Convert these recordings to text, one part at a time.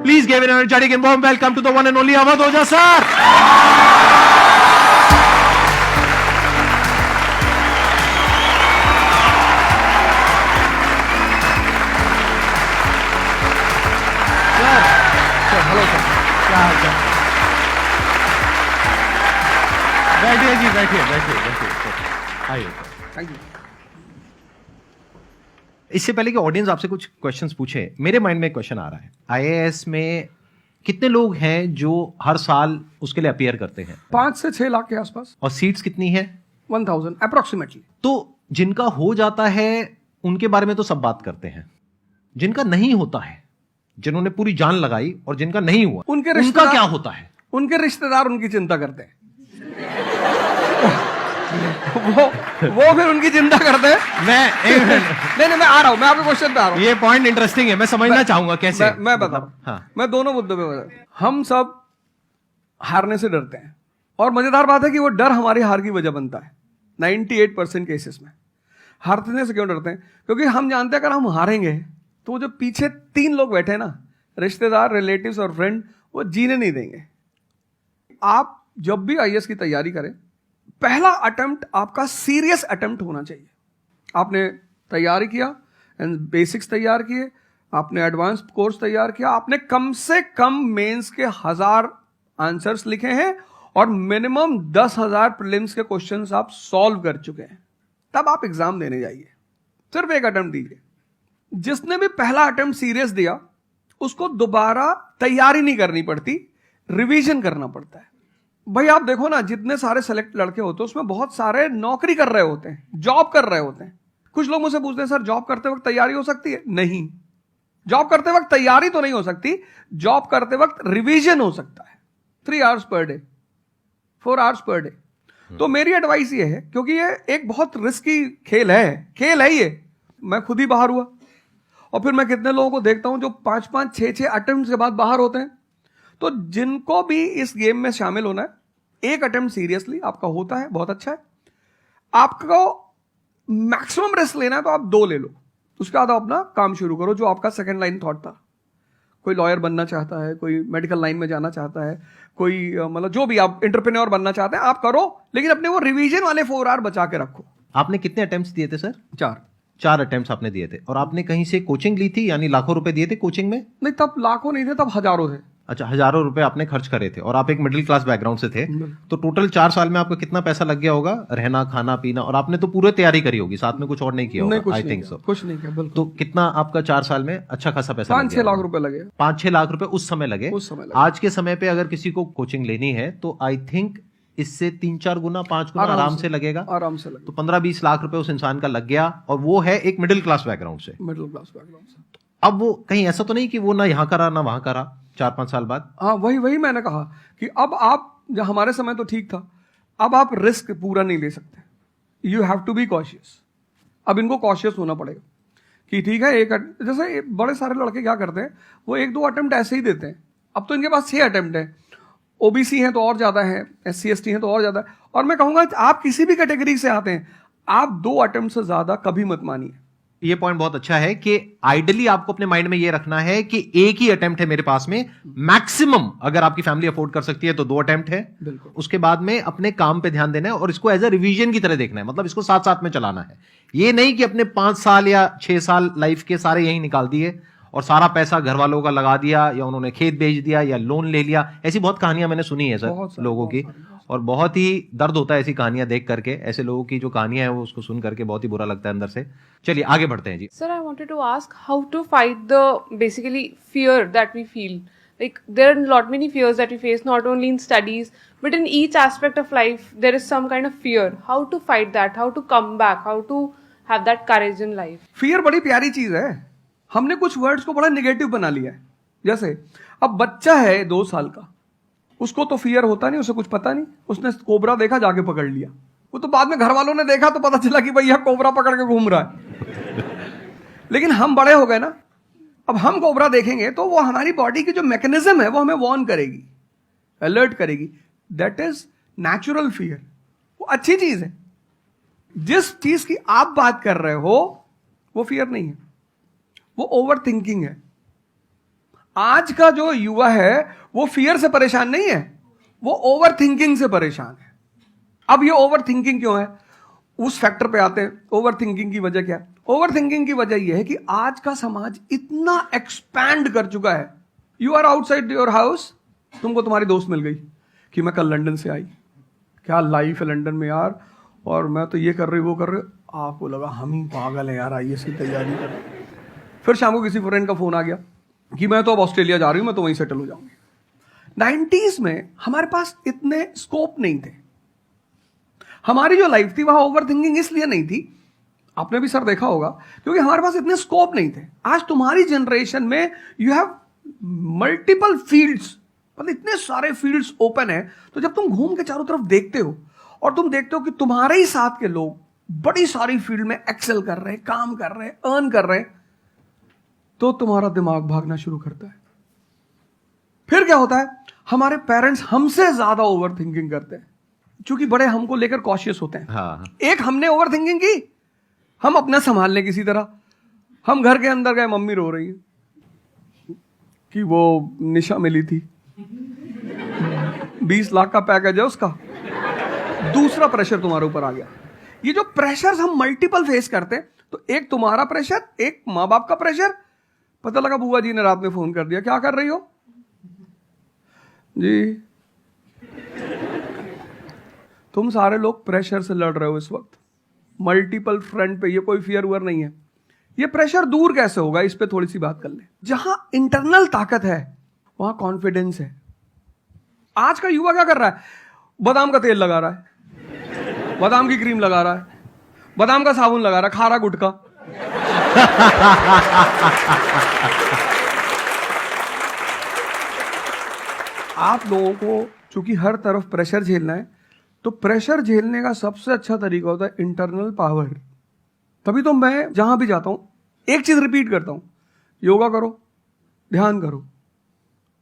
Please give an energetic and warm welcome to the one and only Awadh Oja sir. Hello sir, क्या हाल चाल? बैठिए जी, बैठिए। आइए। Thank you. इससे पहले कि ऑडियंस आपसे कुछ क्वेश्चंस पूछे, मेरे माइंड में एक क्वेश्चन आ रहा है। आईएएस में कितने लोग हैं जो हर साल उसके लिए अपीयर करते हैं? 5 से 6 लाख के आसपास। और सीट्स कितनी है? 1000 अप्रोक्सीमेटली। तो जिनका हो जाता है उनके बारे में तो सब बात करते हैं, जिनका नहीं होता है, जिन्होंने पूरी जान लगाई और जिनका नहीं हुआ, उनका क्या होता है? उनके रिश्तेदार उनकी चिंता करते हैं। वो फिर उनकी चिंता करते हैं। नहीं, मैं आ रहा हूं, मैं आपके क्वेश्चन पे आ रहा हूं। ये पॉइंट इंटरेस्टिंग है, मैं समझना चाहूंगा कैसे। मैं बताऊं। हाँ। मैं दोनों मुद्दों पे बता। हम सब हारने से डरते हैं, और मजेदार बात है कि वो डर हमारी हार की वजह बनता है। 98% केसेस में हारने से क्यों डरते हैं? क्योंकि हम जानते हैं अगर हम हारेंगे तो वो जो पीछे 3 लोग बैठे हैं ना, रिश्तेदार, रिलेटिव्स और फ्रेंड, वो जीने नहीं देंगे। आप जब भी आईएएस की तैयारी करें, पहला अटेम्प्ट आपका सीरियस अटेम्प्ट होना चाहिए। आपने तैयारी किया, बेसिक्स तैयार किए, आपने एडवांस कोर्स तैयार किया, आपने कम से कम मेंस के 1000 आंसर्स लिखे हैं और मिनिमम 10,000 प्रीलिम्स के क्वेश्चंस आप सॉल्व कर चुके हैं, तब आप एग्जाम देने जाइए। सिर्फ एक अटेम्प्ट दीजिए। जिसने भी पहला अटेम्प्ट सीरियस दिया, उसको दोबारा तैयारी नहीं करनी पड़ती, रिवीजन करना पड़ता है। भाई आप देखो ना, जितने सारे सेलेक्ट लड़के होते हैं उसमें बहुत सारे नौकरी कर रहे होते हैं, जॉब कर रहे होते हैं। कुछ लोग मुझसे पूछते हैं, सर जॉब करते वक्त तैयारी हो सकती है? नहीं, जॉब करते वक्त तैयारी तो नहीं हो सकती, जॉब करते वक्त रिवीजन हो सकता है। 3 hours per day, 4 hours per day. तो मेरी एडवाइस ये है, क्योंकि ये एक बहुत रिस्की खेल है ये। मैं खुद ही बाहर हुआ, और फिर मैं कितने लोगों को देखता हूं जो 5-5, 6-6 अटेम्प्ट के बाद बाहर होते हैं। तो जिनको भी इस गेम में शामिल होना है, एक अटेम्प्ट सीरियसली आपका होता है, बहुत अच्छा है। आपको मैक्सिमम रिस्क लेना है तो आप 2 ले लो, उसके बाद आप अपना काम शुरू करो, जो आपका सेकंड लाइन थॉट था। कोई लॉयर बनना चाहता है, कोई मेडिकल लाइन में जाना चाहता है, कोई मतलब जो भी आप एंटरप्रेन्योर बनना चाहते हैं, आप करो, लेकिन अपने वो रिवीजन वाले 4 आवर बचा के रखो। आपने कितने अटेम्प्ट्स दिए थे सर? 4 अटेम्प्ट्स आपने दिए थे। और आपने कहीं से कोचिंग ली थी, यानी लाखों रुपए दिए थे कोचिंग में? नहीं, तब लाखों नहीं थे, तब हजारों थे। अच्छा, हजारों रुपए आपने खर्च करे थे, और आप एक मिडिल क्लास बैकग्राउंड से थे। तो टोटल 4 साल में आपका कितना पैसा लग गया होगा? रहना, खाना, पीना, और आपने तो पूरी तैयारी करी होगी, साथ में कुछ और नहीं किया होगा? I think so. कुछ नहीं किया, बिल्कुल। तो कितना आपका 4 साल में अच्छा खासा पैसा? 5-6 लाख रुपए लगे। 5-6 लाख रुपए उस समय लगे। आज के समय पे अगर किसी को कोचिंग लेनी है तो आई थिंक इससे 3-4 गुना, 5 गुना आराम से लगेगा। तो 15-20 लाख रुपए उस इंसान का लग गया, और वो है एक मिडिल क्लास बैकग्राउंड से। अब वो कहीं ऐसा तो नहीं कि वो ना यहाँ करा ना वहां करा 4-5 साल बाद? हाँ, वही मैंने कहा कि अब आप, जब हमारे समय तो ठीक था, अब आप रिस्क पूरा नहीं ले सकते। You have to be cautious. अब इनको कॉशियस होना पड़ेगा कि ठीक है, जैसे बड़े सारे लड़के क्या करते हैं, वो 1-2 अटेम्प्ट ऐसे ही देते हैं। अब तो इनके पास 6 अटेम्प्ट है। ओबीसी हैं तो और ज्यादा है, SC ST हैं तो और ज्यादा है। और मैं कहूंगा आप किसी भी कैटेगरी से आते हैं, आप 2 अटेम्प्ट से ज्यादा कभी मत मानिए। ये पॉइंट बहुत अच्छा है कि आइडियली आपको अपने माइंड में ये रखना है कि एक ही अटेम्प्ट है मेरे पास में, मैक्सिमम अगर आपकी फैमिली अफोर्ड कर सकती है तो 2 अटेम्प्ट है। उसके बाद में अपने काम पे ध्यान देना है, और इसको एज अ रिवीजन की तरह देखना है, मतलब इसको साथ साथ में चलाना है। ये नहीं कि अपने 5 साल या 6 साल लाइफ के सारे यही निकाल दिए और सारा पैसा घर वालों का लगा दिया, या उन्होंने खेत बेच दिया या लोन ले लिया। ऐसी बहुत कहानियां मैंने सुनी है सर लोगों की, और बहुत ही दर्द होता है ऐसी कहानियां देख करके। ऐसे लोगों की जो कहानियां हैं वो उसको सुन करके बहुत ही बुरा लगता है अंदर से। चलिए आगे बढ़ते हैं जी। Sir, I wanted to ask how to fight the basically fear that we feel. Like there are lot many fears that we face, not only in studies but in each aspect of life. There is some kind of fear. How to fight that? How to come back? How to have that courage in life? Fear बड़ी प्यारी चीज है। हमने कुछ words को बड़ा negative बना लिया है। जैसे अब बच्चा है 2 साल का, उसको तो फियर होता नहीं, उसे कुछ पता नहीं, उसने कोबरा देखा, जाके पकड़ लिया। वो तो बाद में घर वालों ने देखा तो पता चला कि भैया कोबरा पकड़ के घूम रहा है। लेकिन हम बड़े हो गए ना, अब हम कोबरा देखेंगे तो वो हमारी बॉडी की जो मैकेनिज्म है वो हमें वार्न करेगी, अलर्ट करेगी। That is natural fear. वो अच्छी चीज है। जिस चीज की आप बात कर रहे हो वो फियर नहीं है, वो ओवर थिंकिंग है। आज का जो युवा है वो फियर से परेशान नहीं है, वो ओवर थिंकिंग से परेशान है। अब ये ओवर थिंकिंग क्यों है, उस फैक्टर पे आते हैं। ओवर थिंकिंग की वजह क्या है? ओवर थिंकिंग की वजह यह है कि आज का समाज इतना एक्सपैंड कर चुका है। You are outside your house, तुमको तुम्हारी दोस्त मिल गई कि मैं कल लंदन से आई, क्या लाइफ है लंदन में यार, और मैं तो ये कर रही वो कर रही। आपको लगा हम ही पागल है यार, आईएएस की तैयारी कर रहे। फिर शाम को किसी फ्रेंड का फोन आ गया कि मैं तो अब ऑस्ट्रेलिया जा रही हूं, मैं तो वहीं सेटल हो जाऊंगी। 90s में हमारे पास इतने स्कोप नहीं थे। हमारी जो लाइफ थी वहां ओवर थिंकिंग इसलिए नहीं थी, आपने भी सर देखा होगा, क्योंकि हमारे पास इतने स्कोप नहीं थे। आज तुम्हारी जनरेशन में यू हैव मल्टीपल फील्ड्स, मतलब इतने सारे फील्ड्स ओपन है। तो जब तुम घूम के चारों तरफ देखते हो और तुम देखते हो कि तुम्हारे ही साथ के लोग बड़ी सारी फील्ड में एक्सेल कर रहे हैं, काम कर रहे हैं, अर्न कर रहे हैं, तो तुम्हारा दिमाग भागना शुरू करता है। फिर क्या होता है, हमारे पेरेंट्स हमसे ज्यादा ओवर थिंकिंग करते हैं, क्योंकि बड़े हमको लेकर कॉशियस होते हैं। हाँ। एक हमने ओवर थिंकिंग की, हम अपना संभाल लें किसी तरह। हम घर के अंदर गए, मम्मी रो रही है कि वो निशा मिली थी, 20 लाख का पैकेज है उसका। दूसरा प्रेशर तुम्हारे ऊपर आ गया। ये जो प्रेशर हम मल्टीपल फेस करते हैं, तो एक तुम्हारा प्रेशर, एक माँ बाप का प्रेशर। पता लगा बुआ जी ने रात में फोन कर दिया, क्या कर रही हो जी? तुम सारे लोग प्रेशर से लड़ रहे हो इस वक्त, मल्टीपल फ्रंट पे। ये कोई फियर वुअर नहीं है। ये प्रेशर दूर कैसे होगा, इस पे थोड़ी सी बात कर ले। जहां इंटरनल ताकत है वहां कॉन्फिडेंस है। आज का युवा क्या कर रहा है? बादाम का तेल लगा रहा है, बादाम की क्रीम लगा रहा है, बादाम का साबुन लगा रहा है, खा रहा गुटखा। आप लोगों को चूंकि हर तरफ प्रेशर झेलना है, तो प्रेशर झेलने का सबसे अच्छा तरीका होता है इंटरनल पावर। तभी तो मैं जहां भी जाता हूं एक चीज रिपीट करता हूं, योगा करो, ध्यान करो।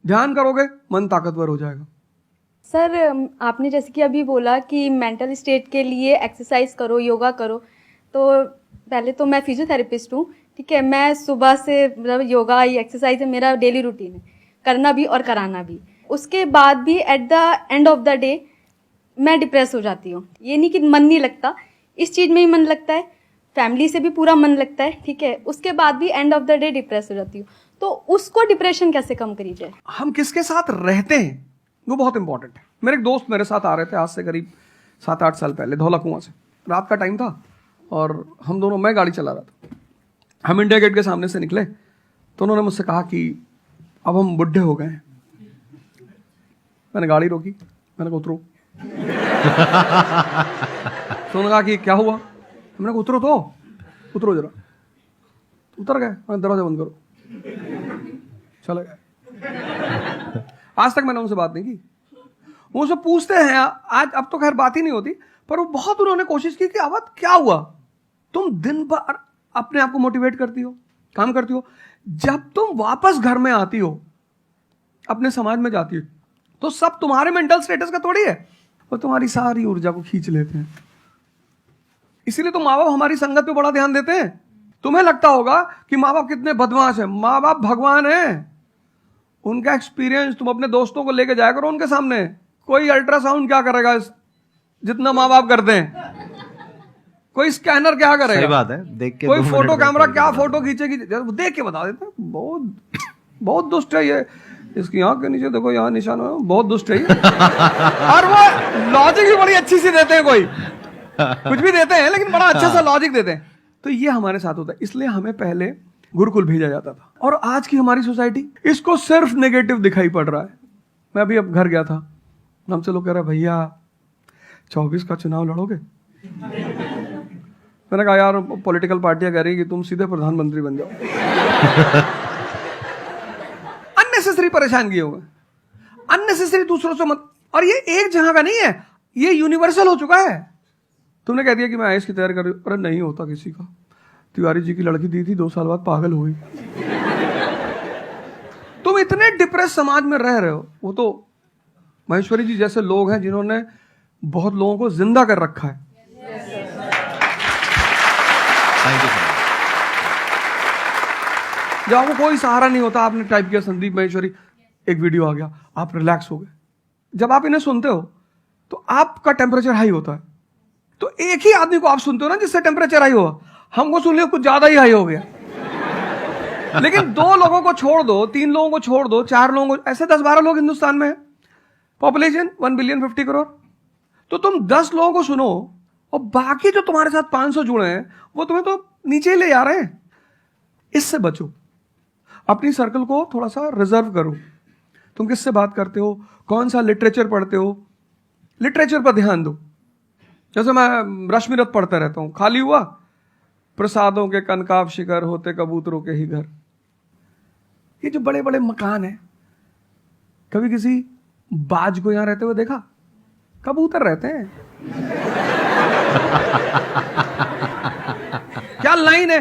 ध्यान करोगे मन ताकतवर हो जाएगा। सर, आपने जैसे कि अभी बोला कि मेंटल स्टेट के लिए एक्सरसाइज करो, योगा करो। तो पहले तो मैं फिजियोथेरेपिस्ट हूँ, ठीक है। मैं सुबह से मतलब योगा एक्सरसाइज है मेरा डेली रूटीन है, करना भी और कराना भी। उसके बाद भी at the end of the day मैं डिप्रेस हो जाती हूँ। ये नहीं कि मन नहीं लगता, इस चीज़ में ही मन लगता है, फैमिली से भी पूरा मन लगता है, ठीक है। उसके बाद भी end of the day depress हो जाती हूँ। तो उसको डिप्रेशन कैसे कम करी जाए? हम किसके साथ रहते हैं वो बहुत इंपॉर्टेंट है। मेरे एक दोस्त मेरे साथ आ रहे थे आज से करीब 7-8 साल पहले, धौला कुआं से। रात का टाइम था और हम दोनों, मैं गाड़ी चला रहा था, हम इंडिया गेट के सामने से निकले तो उन्होंने मुझसे कहा कि अब हम बुढ़े हो गए हैं। मैंने गाड़ी रोकी, मैंने कहा उतरो। तो उन्होंने कहा कि क्या हुआ? मैंने कहा उतरो, तो उतरो जरा। उतर गए, मैंने दरवाजा बंद करो, चले गए। आज तक मैंने उनसे बात नहीं की। वो उनसे पूछते हैं आज, अब तो खैर बात ही नहीं होती, पर वो बहुत उन्होंने कोशिश की कि अवध क्या हुआ? तुम दिन भर अपने आप को मोटिवेट करती हो, काम करती हो, जब तुम वापस घर में आती हो, अपने समाज में जाती हो, तो सब तुम्हारे मेंटल स्टेटस का थोड़ी है, वो तुम्हारी सारी ऊर्जा को खींच लेते हैं। इसीलिए तो माँ बाप हमारी संगत पे बड़ा ध्यान देते हैं। तुम्हें लगता होगा कि माँ बाप कितने बदमाश हैं, माँ बाप भगवान हैं। उनका एक्सपीरियंस तुम अपने दोस्तों को लेके जाया करो उनके सामने। कोई अल्ट्रासाउंड क्या करेगा जितना माँ बाप करते हैं? कोई स्कैनर क्या करेगा? सही बात है, देख के कोई 2 मिनट फोटो में कैमरा पता क्या चल फोटो खींचेगी, देख के बता देते हैं। बहुत दुष्ट है ये। इसकी आंख के नीचे देखो, यहाँ निशान है, बहुत दुष्ट है ये। और वो लॉजिक भी बड़ी अच्छी सी देते हैं, कोई कुछ भी देते हैं लेकिन बड़ा अच्छा सा लॉजिक देते हैं। तो ये हमारे साथ होता है। इसलिए हमें पहले गुरुकुल भेजा जाता था, और आज की हमारी सोसाइटी इसको सिर्फ नेगेटिव दिखाई पड़ रहा है। मैं अभी अब घर गया था, हमसे लोग कह रहे भैया 24 का चुनाव लड़ोगे? मैंने कहा यार पॉलिटिकल पार्टियां कह रही कि तुम सीधे प्रधानमंत्री बन जाओ। अननेसेसरी परेशान किए हुए, अननेसेसरी दूसरों से मत। और ये एक जगह का नहीं है, ये यूनिवर्सल हो चुका है। तुमने कह दिया कि मैं आईएएस की तैयारी कर रही हूं, अरे नहीं होता किसी का। तिवारी जी की लड़की दी थी, 2 साल बाद पागल हो गई। तुम इतने डिप्रेस समाज में रह रहे हो। वो तो महेश्वरी जी जैसे लोग हैं जिन्होंने बहुत लोगों को जिंदा कर रखा है। जब आपको कोई सहारा नहीं होता, आपने टाइप किया संदीप महेश्वरी, एक वीडियो आ गया, आप रिलैक्स हो गए। जब आप इन्हें सुनते हो तो आपका टेम्परेचर हाई होता है। तो एक ही आदमी को आप सुनते हो ना जिससे टेम्परेचर हाई हुआ, हमको सुन लिया कुछ ज्यादा ही हाई हो गया। लेकिन 2 लोगों को छोड़ दो, 3 लोगों को छोड़ दो, 4 लोगों को, ऐसे 10-12 लोग हिंदुस्तान में है, पॉपुलेशन 1 बिलियन 50 करोड़। तो तुम 10 लोगों को सुनो और बाकी जो तुम्हारे साथ 500 जुड़े हैं वो तुम्हें तो नीचे ही ले जा रहे हैं। इससे बचो, अपनी सर्कल को थोड़ा सा रिजर्व करो। तुम किससे बात करते हो, कौन सा लिटरेचर पढ़ते हो, लिटरेचर पर ध्यान दो। जैसे मैं रश्मिरथ पढ़ता रहता हूं, खाली हुआ, प्रसादों के कनकाब शिखर होते कबूतरों के ही घर। ये जो बड़े बड़े मकान है, कभी किसी बाज को यहां रहते हुए देखा? कबूतर रहते हैं। क्या लाइन है,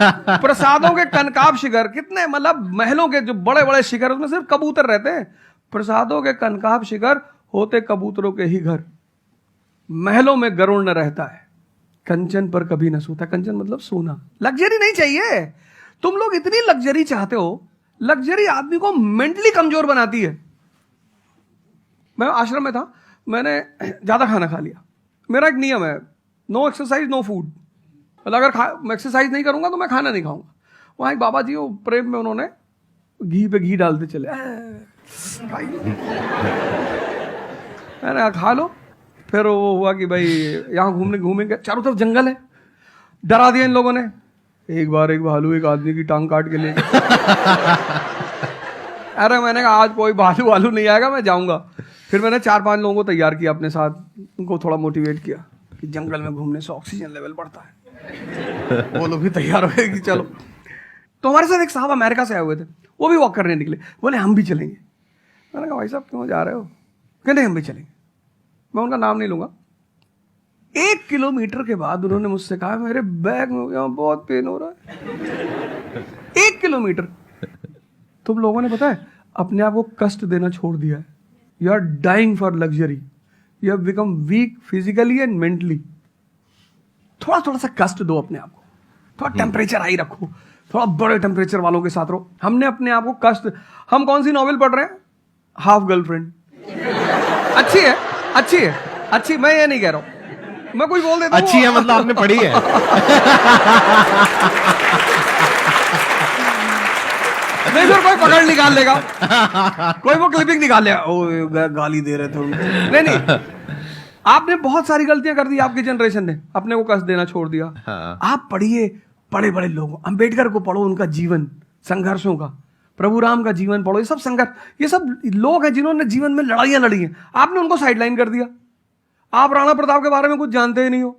प्रसादों के कनकाब शिखर, कितने मतलब महलों के जो बड़े बड़े शिखर, उसमें सिर्फ कबूतर रहते हैं। प्रसादों के कनकाब शिखर होते कबूतरों के ही घर, महलों में गरुड़ न रहता है, कंचन पर कभी न सोता। कंचन मतलब सोना। लग्जरी नहीं चाहिए। तुम लोग इतनी लग्जरी चाहते हो, लग्जरी आदमी को मेंटली कमजोर बनाती है। मैं आश्रम में था, मैंने ज्यादा खाना खा लिया। मेरा एक नियम है, नो एक्सरसाइज नो फूड। मतलब अगर मैं एक्सरसाइज नहीं करूंगा तो मैं खाना नहीं खाऊंगा। वहां एक बाबा जी, वो प्रेम में उन्होंने घी पे घी डालते चले, मैंने खा लो। फिर वो हुआ कि भाई यहाँ घूमेंगे, चारों तरफ जंगल है, डरा दिया इन लोगों ने। एक बार एक भालू एक आदमी की टांग काट के ले गया। अरे मैंने कहा आज कोई भालू वालू नहीं आएगा, मैं जाऊंगा। फिर मैंने 4-5 लोगों को तैयार किया अपने साथ, उनको थोड़ा मोटिवेट किया कि जंगल में घूमने से ऑक्सीजन लेवल बढ़ता है। वो लोग भी तैयार हो गए कि चलो। तो हमारे साथ एक साहब अमेरिका से आए हुए थे, वो भी वॉक करने निकले, बोले हम भी चलेंगे। मैंने कहा भाई साहब क्यों जा रहे हो? कहते हम भी चलेंगे। मैं उनका नाम नहीं लूंगा। 1 किलोमीटर के बाद उन्होंने मुझसे कहा मेरे बैग में यहाँ बहुत पेन हो रहा है। 1 किलोमीटर। तुम लोगों ने पता है अपने आप को कष्ट देना छोड़ दिया है। You are dying for luxury, you have become weak physically and mentally. थोड़ा थोड़ा सा कष्ट दो अपने आप को, थोड़ा टेम्परेचर हाई रखो, थोड़ा बड़े टेम्परेचर वालों के साथ रहो। हमने अपने आप को कष्ट, हम कौन सी नॉवेल पढ़ रहे हैं? Half girlfriend. अच्छी है, अच्छी है, अच्छी, मैं ये नहीं कह रहा हूं, मैं कुछ बोल देता हूं। अच्छी है मतलब आपने पढ़ी है। नहीं फिर कोई पकड़ निकाल लेगा, कोई वो क्लिपिंग निकाल लेगा, ओ गाली दे रहे थे। नहीं, आपने बहुत सारी गलतियां कर दी, आपकी जनरेशन ने अपने को कष्ट देना छोड़ दिया। हाँ। आप पढ़िए बड़े बड़े लोगों, अंबेडकर को पढ़ो, उनका जीवन संघर्षों का, प्रभु राम का जीवन पढ़ो। ये सब संघर्ष, ये सब लोग हैं जिन्होंने जीवन में लड़ाइयां लड़ी हैं। आपने उनको साइडलाइन कर दिया। आप राणा प्रताप के बारे में कुछ जानते ही नहीं हो,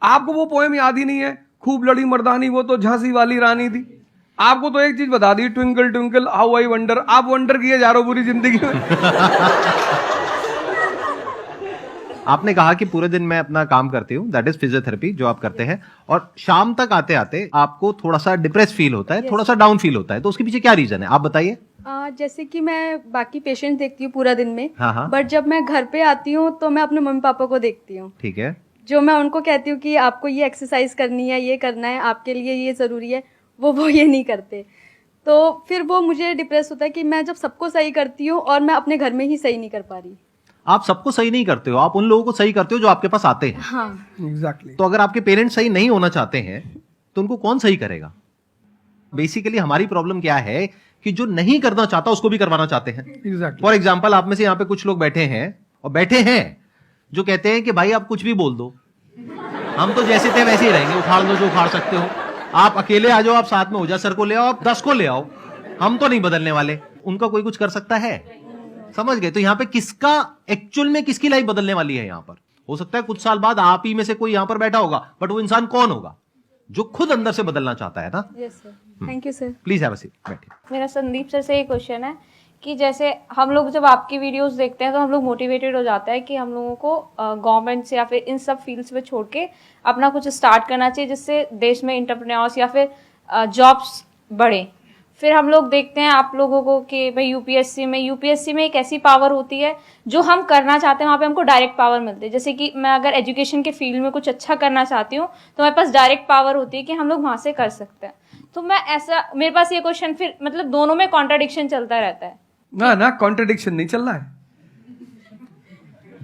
आपको वो पोएम याद ही नहीं है, खूब लड़ी मर्दानी वो तो झांसी वाली रानी थी। आपको तो एक चीज बता दी, twinkle twinkle how I wonder. आप वंडर किए जा रहे हो पूरी जिंदगी में। आपने कहा कि पूरे दिन मैं अपना काम करती हूँ, दैट इज फिजियोथेरेपी जो आप करते हैं, और शाम तक आते आते आपको थोड़ा सा डिप्रेस फील होता है, थोड़ा सा डाउन फील होता है, तो उसके पीछे क्या रीजन है आप बताइए। जैसे कि मैं बाकी पेशेंट देखती हूँ पूरा दिन में, हाँ। बट जब मैं घर पे आती हूँ तो मैं अपने मम्मी पापा को देखती हूँ। ठीक है। जो मैं उनको कहती हूँ कि आपको ये एक्सरसाइज करनी है, ये करना है, आपके लिए ये ज़रूरी है, वो ये नहीं करते। तो फिर वो मुझे डिप्रेस होता है कि मैं जब सबको सही करती हूँ और मैं अपने घर में ही सही नहीं कर पा रही। आप सबको सही नहीं करते हो, आप उन लोगों को सही करते हो जो आपके पास आते हैं। हाँ एग्जैक्टली। तो अगर आपके पेरेंट्स सही नहीं होना चाहते हैं तो उनको कौन सही करेगा? बेसिकली हमारी प्रॉब्लम क्या है कि जो नहीं करना चाहता उसको भी करवाना चाहते हैं। एग्जैक्टली। फॉर एग्जाम्पल, आप में से यहाँ पे कुछ लोग बैठे हैं और बैठे हैं जो कहते हैं कि भाई आप कुछ भी बोल दो, हम तो जैसे थे वैसे ही रहेंगे, उखाड़ लो जो उखाड़ सकते हो, आप अकेले आ जाओ, आप साथ में ओझा सर को ले आओ, आप 10 को ले आओ, हम तो नहीं बदलने वाले। उनका कोई कुछ कर सकता है? समझ गए? तो यहाँ पे किसका एक्चुअल में किसकी लाइफ बदलने वाली है? यहाँ पर हो सकता है कुछ साल बाद आप ही में से कोई यहाँ पर बैठा होगा, बट वो इंसान कौन होगा? जो खुद अंदर से बदलना चाहता है ना। Yes sir, thank you sir. Please have a seat, बैठिए। मेरा संदीप सर से ये क्वेश्चन है कि जैसे हम लोग जब आपकी वीडियोस देखते हैं तो हम लोग मोटिवेटेड हो जाता है कि हम लोगों को गवर्नमेंट से या फिर इन सब फील्ड्स में छोड़ के अपना कुछ स्टार्ट करना चाहिए जिससे देश में एंटरप्रेन्योर्स या फिर जॉब्स बढ़े। फिर हम लोग देखते हैं आप लोगों को कि भाई यूपीएससी में एक ऐसी पावर होती है जो हम करना चाहते हैं वहाँ पे हमको डायरेक्ट पावर मिलती है। जैसे कि मैं अगर एजुकेशन के फील्ड में कुछ अच्छा करना चाहती हूँ तो मेरे पास डायरेक्ट पावर होती है कि हम लोग वहाँ से कर सकते हैं। तो मैं ऐसा, मेरे पास ये क्वेश्चन फिर मतलब दोनों में कॉन्ट्राडिक्शन चलता रहता है। ना कॉन्ट्रडिक्शन नहीं चल रहा है,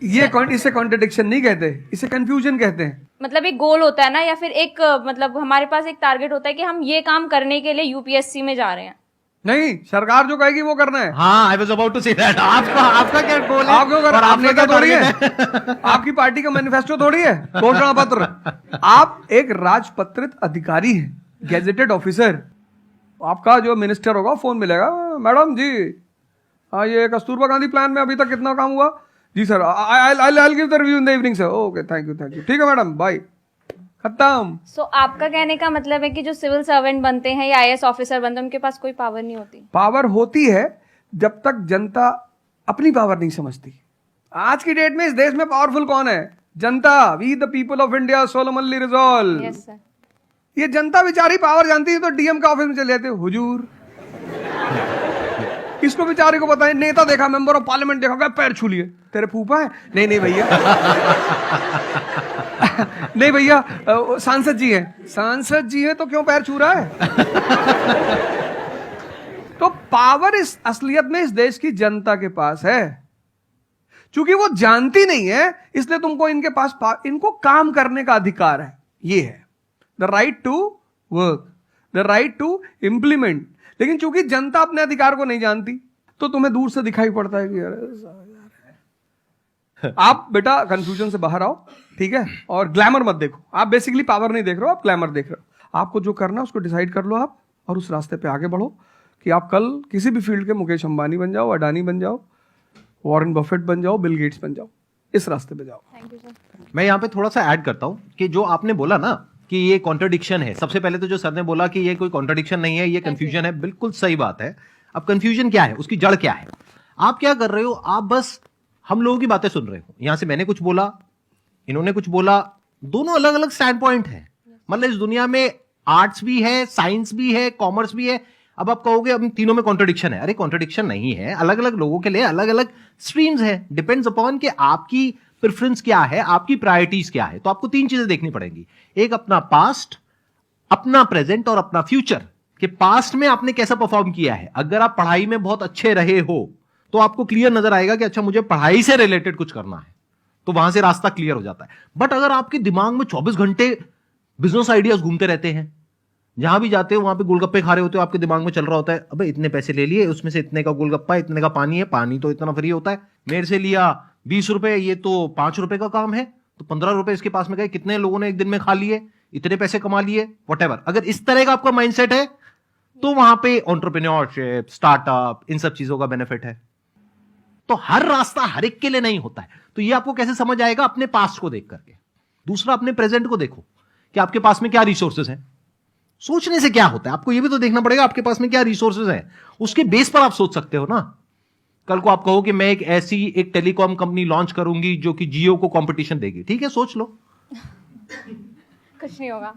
इसे कॉन्ट्रडिक्शन नहीं कहते, इसे कंफ्यूजन कहते हैं। मतलब एक गोल होता है ना, या फिर एक मतलब हमारे पास एक टारगेट होता है कि हम ये काम करने के लिए यूपीएससी में जा रहे हैं। नहीं, सरकार जो कहेगी वो करना है। हाँ, I was about to say that. आपका क्या गोल है? आप क्यों कर, और आप आपका नेता क्या थोड़ी है, target आपकी पार्टी का मैनिफेस्टो थोड़ी है, घोषणा पत्र। आप एक राजपत्रित अधिकारी हैं, गेजेटेड ऑफिसर। आपका जो मिनिस्टर होगा फोन मिलेगा, मैडम जी ये कस्तूरबा गांधी प्लान में अभी तक कितना काम हुआ? जी sir, I give the review in the evening sir. Okay, thank you. ठीक है मैडम, बाय, खत्म। सो आपका कहने का मतलब है कि जो सिविल सर्वेंट बनते हैं या आईएएस ऑफिसर बनते हैं उनके पास कोई पावर नहीं होती? पावर होती है जब तक जनता अपनी पावर नहीं समझती। आज की डेट में इस देश में पावरफुल कौन है? जनता। We the people of India solemnly resolve. Yes sir. ये जनता बेचारी पावर जानती है तो डीएम का ऑफिस में चले जाते हैं, हुजूर। इसको बेचारे को पता है, नेता देखा, मेंबर ऑफ पार्लियामेंट देखा, पैर छू लिए, तेरे फूफा है? नहीं भैया नहीं भैया, सांसद जी हैं। सांसद जी हैं तो क्यों पैर छू रहा है? तो पावर इस असलियत में इस देश की जनता के पास है। चूंकि वो जानती नहीं है इसलिए तुमको इनके पास इनको काम करने का अधिकार है। ये है the right to work, the right to implement. लेकिन चूंकि जनता अपने अधिकार को नहीं जानती तो तुम्हें दूर से दिखाई पड़ता है कि यार आप बेटा कंफ्यूजन से बाहर आओ, ठीक है? और ग्लैमर मत देखो। आप बेसिकली पावर नहीं देख रहे हो, आप ग्लैमर देख रहे हो। आपको जो करना है उसको डिसाइड कर लो आप, और उस रास्ते पे आगे बढ़ो कि आप कल किसी भी फील्ड के मुकेश अंबानी बन जाओ, अडानी बन जाओ, वॉरेन बफेट बन जाओ, बिल गेट्स बन जाओ। इस रास्ते पे जाओ। Thank you sir. मैं यहाँ पे थोड़ा सा ऐड करता हूं कि जो आपने बोला ना कि ये कॉन्ट्रडिक्शन है, सबसे पहले तो जो सर ने बोला कि ये कोई कॉन्ट्रडिक्शन नहीं है, ये कंफ्यूजन है, बिल्कुल सही बात है। अब कंफ्यूजन क्या है, उसकी जड़ क्या है? आप क्या कर रहे हो? आप बस हम लोगों की बातें सुन रहे हो। यहां से मैंने कुछ बोला, इन्होंने कुछ बोला, दोनों अलग अलग स्टैंड पॉइंट है। मतलब इस दुनिया में आर्ट्स भी है, साइंस भी है, कॉमर्स भी है। अब आप कहोगे अब तीनों में कॉन्ट्रडिक्शन है। अरे कॉन्ट्रडिक्शन नहीं है, अलग अलग लोगों के लिए अलग अलग स्ट्रीम्स है। डिपेंड्स अपॉन कि आपकी प्रेफरेंस क्या है, आपकी प्रायोरिटीज क्या है। तो आपको तीन चीजें देखनी पड़ेंगी, एक अपना पास्ट, अपना प्रेजेंट और अपना फ्यूचर। कि पास्ट में आपने कैसा परफॉर्म किया है। अगर आप पढ़ाई में बहुत अच्छे रहे हो तो आपको क्लियर नजर आएगा कि अच्छा मुझे पढ़ाई से रिलेटेड कुछ करना है, तो वहां से रास्ता क्लियर हो जाता है। बट अगर आपके दिमाग में 24 घंटे बिजनेस आइडियाज घूमते रहते हैं, जहां भी जाते हो वहां पे गोलगप्पे खा रहे होते हो, आपके दिमाग में चल रहा होता है अबे इतने पैसे ले लिए, उसमें से इतने का गोलगप्पा, इतने का पानी है, पानी तो इतना फ्री होता है, मेरे से लिया 20 रुपए, ये तो 5 रुपए का काम है, तो 15 रुपए इसके पास में गए, कितने लोगों ने एक दिन में खा लिए, इतने पैसे कमा लिए, व्हाटएवर। अगर इस तरह का आपका माइंडसेट है तो वहां पे एंटरप्रेन्योरशिप, स्टार्टअप, इन सब चीजों का बेनिफिट है। तो हर रास्ता हर एक के लिए नहीं होता है। तो ये आपको कैसे समझ आएगा? अपने पास्ट को देख करके। दूसरा, अपने प्रेजेंट को देखो कि आपके पास में क्या रिसोर्सेज हैं। सोचने से क्या होता है, आपको ये भी तो देखना पड़ेगा आपके पास में क्या रिसोर्सेज हैं। उसके बेस पर आप सोच सकते हो ना। कल को आप कहो कि मैं एक ऐसी एक टेलीकॉम कंपनी लॉन्च करूंगी जो कि जियो को कंपटीशन देगी, ठीक है, सोच लो। कुछ नहीं होगा।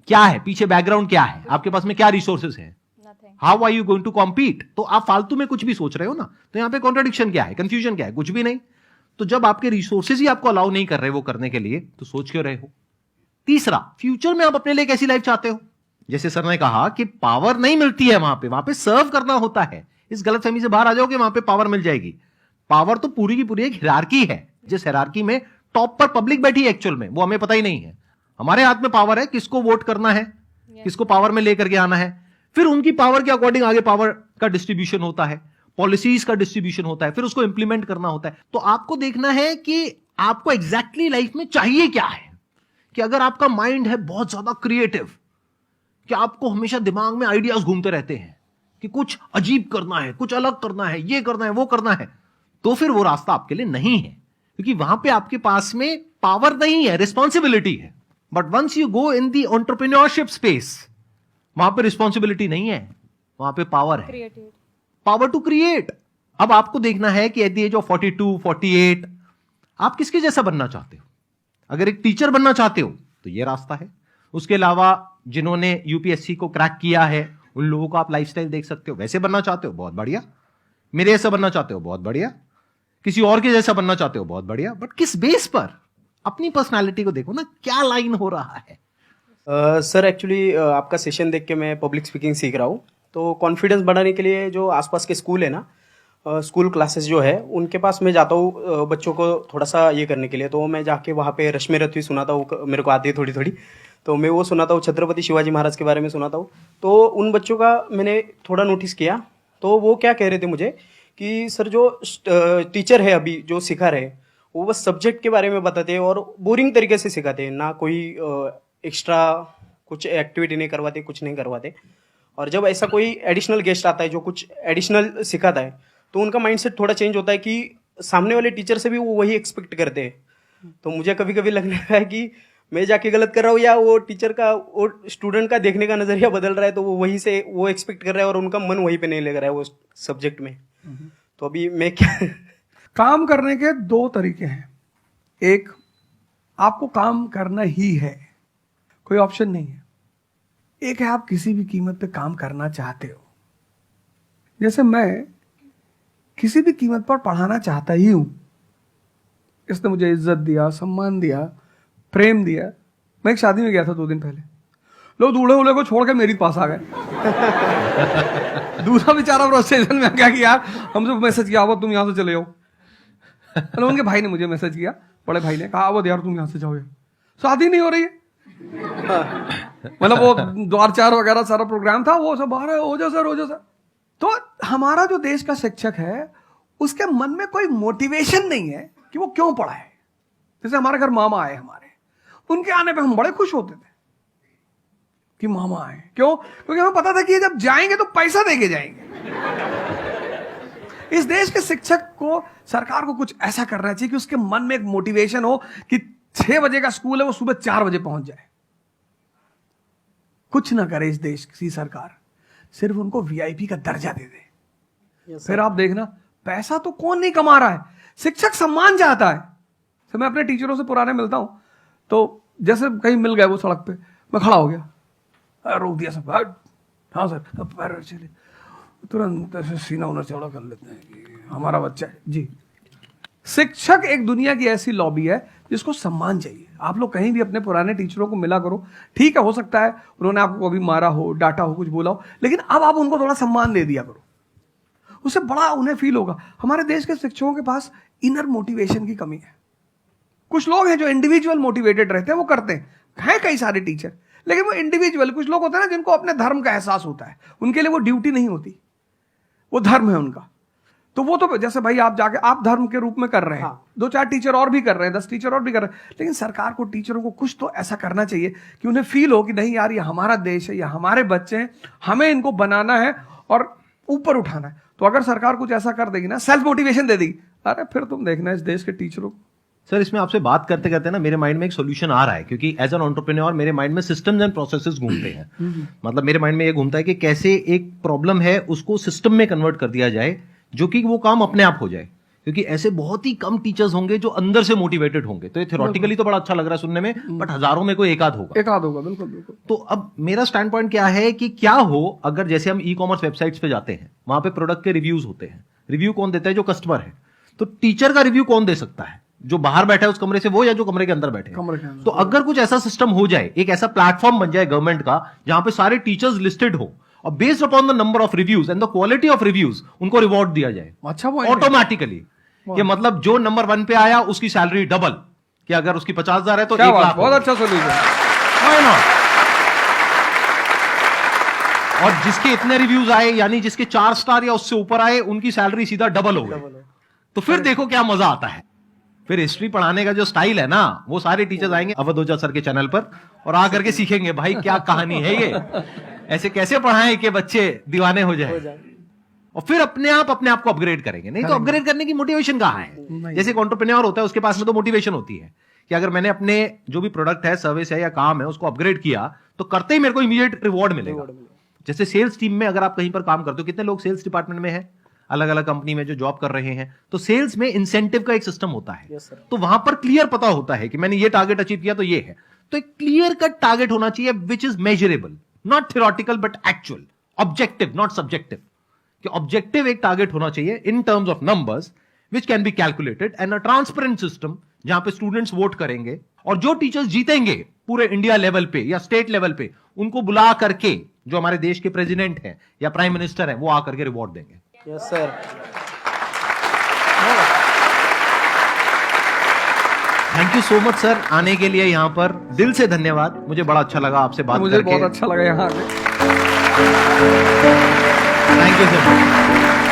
क्या है पीछे, बैकग्राउंड क्या है, आपके पास में क्या रिसोर्सेज हैं, how are you going to compete. तो आप फालतू में कुछ भी सोच रहे हो ना। तो यहां पे कॉन्ट्रडिक्शन क्या है, कंफ्यूजन क्या है? कुछ भी नहीं। तो जब आपके रिसोर्सेज ही आपको अलाउ नहीं कर रहे वो करने के लिए, तो सोच क्यों रहे हो? तीसरा, फ्यूचर में आप अपने लिए कैसी लाइफ चाहते हो। जैसे सर ने कहा कि पावर नहीं मिलती है वहां पे सर्व करना होता है। इस गलतफहमी से बाहर आ जाओ कि वहां पे पावर मिल जाएगी। पावर तो पूरी की पूरी एक हिरार्की है, जिस हिरार्की में टॉप पर पब्लिक बैठी है एक्चुअल में, वो हमें पता ही नहीं है। हमारे हाथ में पावर है, किसको वोट करना है, किसको पावर में लेकर के आना है। फिर उनकी पावर के अकॉर्डिंग आगे पावर का डिस्ट्रीब्यूशन होता है, पॉलिसीज का डिस्ट्रीब्यूशन होता है, फिर उसको इंप्लीमेंट करना होता है। तो आपको देखना है कि आपको एग्जैक्टली लाइफ में चाहिए क्या है। कि अगर आपका माइंड है बहुत ज्यादा क्रिएटिव, कि आपको हमेशा दिमाग में आइडियाज घूमते रहते हैं कि कुछ अजीब करना है, कुछ अलग करना है, ये करना है, वो करना है, तो फिर वो रास्ता आपके लिए नहीं है। क्योंकि वहां पे आपके पास में पावर नहीं है, रिस्पॉन्सिबिलिटी है। But once you go in the entrepreneurship space, वहां पे रिस्पॉन्सिबिलिटी नहीं है, वहां पे पावर है, पावर टू क्रिएट। अब आपको देखना है कि एट द एज ऑफ 42, 48 आप किसके जैसा बनना चाहते हो। अगर एक टीचर बनना चाहते हो तो ये रास्ता है। उसके अलावा जिन्होंने यूपीएससी को क्रैक किया है उन लोगों को आप लाइफस्टाइल देख सकते हो। वैसे बनना चाहते हो, बहुत बढ़िया। मेरे जैसा बनना चाहते हो, बहुत बढ़िया। किसी और के जैसा बनना चाहते हो, बहुत बढ़िया। बट किस बेस पर? अपनी पर्सनालिटी को देखो ना, क्या लाइन हो रहा है। सर एक्चुअली आपका सेशन देख के मैं पब्लिक स्पीकिंग सीख रहा हूँ, तो कॉन्फिडेंस बढ़ाने के लिए जो आसपास के स्कूल है ना, स्कूल क्लासेस जो है उनके पास मैं जाता हूँ बच्चों को थोड़ा सा ये करने के लिए। तो मैं जाके वहाँ पे रश्मि रथवी सुनाता हूँ, मेरे को आती है थोड़ी थोड़ी, तो मैं वो सुनाता हूँ। छत्रपति शिवाजी महाराज के बारे में सुनाता हूँ। तो उन बच्चों का मैंने थोड़ा नोटिस किया, तो वो क्या कह रहे थे मुझे कि सर जो टीचर है अभी जो सिखा रहे वो बस सब्जेक्ट के बारे में बताते हैं और बोरिंग तरीके से सिखाते हैं, ना कोई एक्स्ट्रा कुछ एक्टिविटी नहीं करवाते, कुछ नहीं करवाते। और जब ऐसा कोई एडिशनल गेस्ट आता है जो कुछ एडिशनल सिखाता है, तो उनका माइंडसेट थोड़ा चेंज होता है कि सामने वाले टीचर से भी वो वही एक्सपेक्ट करते हैं। तो मुझे कभी कभी लगने लगा है कि मैं जाके गलत कर रहा हूँ, या वो टीचर का, वो स्टूडेंट का देखने का नजरिया बदल रहा है, तो वो वही से वो एक्सपेक्ट कर रहा है और उनका मन वहीं पे नहीं लग रहा है वो सब्जेक्ट में। तो अभी मैं क्या काम करने के दो तरीके हैं। एक, आपको काम करना ही है, कोई ऑप्शन नहीं है। एक है आप किसी भी कीमत पे काम करना चाहते हो। जैसे मैं किसी भी कीमत पर पढ़ाना चाहता ही हूं। इसने मुझे इज्जत दिया, सम्मान दिया, प्रेम दिया। मैं एक शादी में गया था 2 दिन पहले, लोग दूल्हे उल्हे को छोड़ के मेरे पास आ गए। दूसरा बेचारा फ्रस्ट्रेशन में आ गया कि यार हमसे मैसेज किया, तुम यहां से चले जाओ। मतलब उनके भाई ने मुझे मैसेज किया, बड़े भाई ने कहा, यार तुम यहां से जाओ, शादी नहीं हो रही है। मतलब वो द्वार 4 वगैरह सारा प्रोग्राम था, वो सब बाहर हो जाओ सर। तो हमारा जो देश का शिक्षक है उसके मन में कोई मोटिवेशन नहीं है कि वो क्यों पढ़ाए। जैसे हमारे घर मामा आए, हमारे उनके आने पे हम बड़े खुश होते थे कि मामा आए। क्यों? क्योंकि हमें पता था कि जब जाएंगे तो पैसा देके जाएंगे। इस देश के शिक्षक को, सरकार को कुछ ऐसा करना चाहिए कि उसके मन में एक मोटिवेशन हो कि 6 बजे का स्कूल है, वो सुबह 4 बजे पहुंच जाए। कुछ ना करे इस देश की सरकार, सिर्फ उनको वीआईपी का दर्जा दे दे। फिर आप देखना, पैसा तो कौन नहीं कमा रहा है, शिक्षक सम्मान चाहता है। तो मैं अपने टीचरों से पुराने मिलता हूं, तो जैसे कहीं मिल गए वो सड़क पे, मैं खड़ा हो गया, रोक दिया सब, हाँ सर, पैर चले, तुरंत ऐसे सीना उन्हें चौड़ा कर लेते हैं कि हमारा बच्चा है जी। शिक्षक एक दुनिया की ऐसी लॉबी है जिसको सम्मान चाहिए। आप लोग कहीं भी अपने पुराने टीचरों को मिला करो, ठीक है, हो सकता है उन्होंने आपको कभी मारा हो, डांटा हो, कुछ बोला हो, लेकिन अब आप उनको थोड़ा सम्मान दे दिया करो, उससे बड़ा उन्हें फील होगा। हमारे देश के शिक्षकों के पास इनर मोटिवेशन की कमी है। कुछ लोग हैं जो इंडिविजुअल मोटिवेटेड रहते हैं, वो करते हैं कई सारे टीचर, लेकिन वो इंडिविजुअल। कुछ लोग होते हैं ना जिनको अपने धर्म का एहसास होता है, उनके लिए वो ड्यूटी नहीं होती, वो धर्म है उनका। तो वो तो जैसे भाई आप जाके आप धर्म के रूप में कर रहे हैं, हाँ। 2-4 टीचर और भी कर रहे हैं, 10 टीचर और भी कर रहे हैं, लेकिन सरकार को, टीचरों को कुछ तो ऐसा करना चाहिए कि उन्हें फील हो कि नहीं यार, ये हमारा देश है, ये हमारे बच्चे हैं, हमें इनको बनाना है और ऊपर उठाना है। तो अगर सरकार कुछ ऐसा कर देगी ना, सेल्फ मोटिवेशन दे देगी, अरे फिर तुम देखना इस देश के टीचरों को। सर, इसमें आपसे बात करते करते ना मेरे माइंड में एक सॉल्यूशन आ रहा है, क्योंकि एज एन एंटरप्रेन्योर मेरे माइंड में सिस्टम्स एंड प्रोसेसेस घूमते हैं। मतलब मेरे माइंड में ये घूमता है कि कैसे एक प्रॉब्लम है उसको सिस्टम में कन्वर्ट कर दिया जाए, जो कि वो काम अपने आप हो जाए। क्योंकि ऐसे बहुत ही कम टीचर्स होंगे जो अंदर से मोटिवेटेड होंगे। तो ये थ्योरेटिकली तो बड़ा अच्छा लग रहा है सुनने में, बट हजारों में कोई एक आध होगा। बिल्कुल बिल्कुल। तो अब मेरा स्टैंड पॉइंट क्या है कि क्या हो अगर जैसे हम ई-कॉमर्स वेबसाइट्स पे जाते हैं, वहां पे प्रोडक्ट के रिव्यूज होते हैं। रिव्यू कौन देता है? जो कस्टमर है। तो टीचर का रिव्यू कौन दे सकता है? जो बाहर बैठा है उस कमरे से वो, या जो कमरे के अंदर बैठे हैं? तो अगर कुछ ऐसा सिस्टम हो जाए, एक ऐसा प्लेटफॉर्म बन जाए गवर्नमेंट का, जहां पे सारे टीचर्स लिस्टेड हो और based upon the number of reviews and the quality of reviews उनको रिवॉर्ड दिया जाए अच्छा ऑटोमेटिकली। कि मतलब जो नंबर 1 पे आया उसकी सैलरी डबल, कि अगर उसकी 50,000 है तो 1 लाख। बहुत अच्छा सोल्यूशन। और जिसके इतने रिव्यूज आए, यानी जिसके 4 स्टार या उससे ऊपर आए, उनकी सैलरी सीधा डबल हो गई। तो फिर देखो क्या मजा आता है। फिर हिस्ट्री पढ़ाने का जो स्टाइल है ना, वो सारे टीचर्स आएंगे अवध ओझा सर के चैनल पर और आकर के सीखेंगे भाई क्या कहानी है ये, ऐसे कैसे पढ़ाएं कि बच्चे दीवाने हो जाए। और फिर अपने आप को अपग्रेड करेंगे। नहीं तो अपग्रेड करने की मोटिवेशन कहां है? जैसे एक एंटरप्रेन्योर होता है, उसके पास में तो मोटिवेशन होती है कि अगर मैंने अपने जो भी प्रोडक्ट है, सर्विस है या काम है, उसको अपग्रेड किया तो करते ही मेरे को इमीडिएट रिवॉर्ड मिलेगा। जैसे सेल्स टीम में अगर आप कहीं पर काम करते हो, कितने लोग सेल्स डिपार्टमेंट में है, अलग अलग कंपनी में जो जॉब कर रहे हैं, तो सेल्स में इंसेंटिव का एक सिस्टम होता है। तो वहां पर क्लियर पता होता है कि मैंने ये टारगेट अचीव किया तो ये है। तो एक क्लियर कट टारगेट होना चाहिए which is measurable, not theoretical but actual. Objective not subjective, कि ऑब्जेक्टिव एक टारगेट होना चाहिए in terms of numbers which can be calculated, and a transparent system जहां पे स्टूडेंट्स वोट करेंगे और जो टीचर्स जीतेंगे पूरे इंडिया लेवल पे या स्टेट लेवल पे उनको बुला करके जो हमारे देश के प्रेसिडेंट हैं या प्राइम मिनिस्टर हैं वो आकर के रिवॉर्ड देंगे। Yes sir. Thank you so much sir आने के लिए यहाँ पर, दिल से धन्यवाद, मुझे बड़ा अच्छा लगा आपसे बात मुझे करके। बहुत अच्छा लगा यहाँ आके। Thank you so much.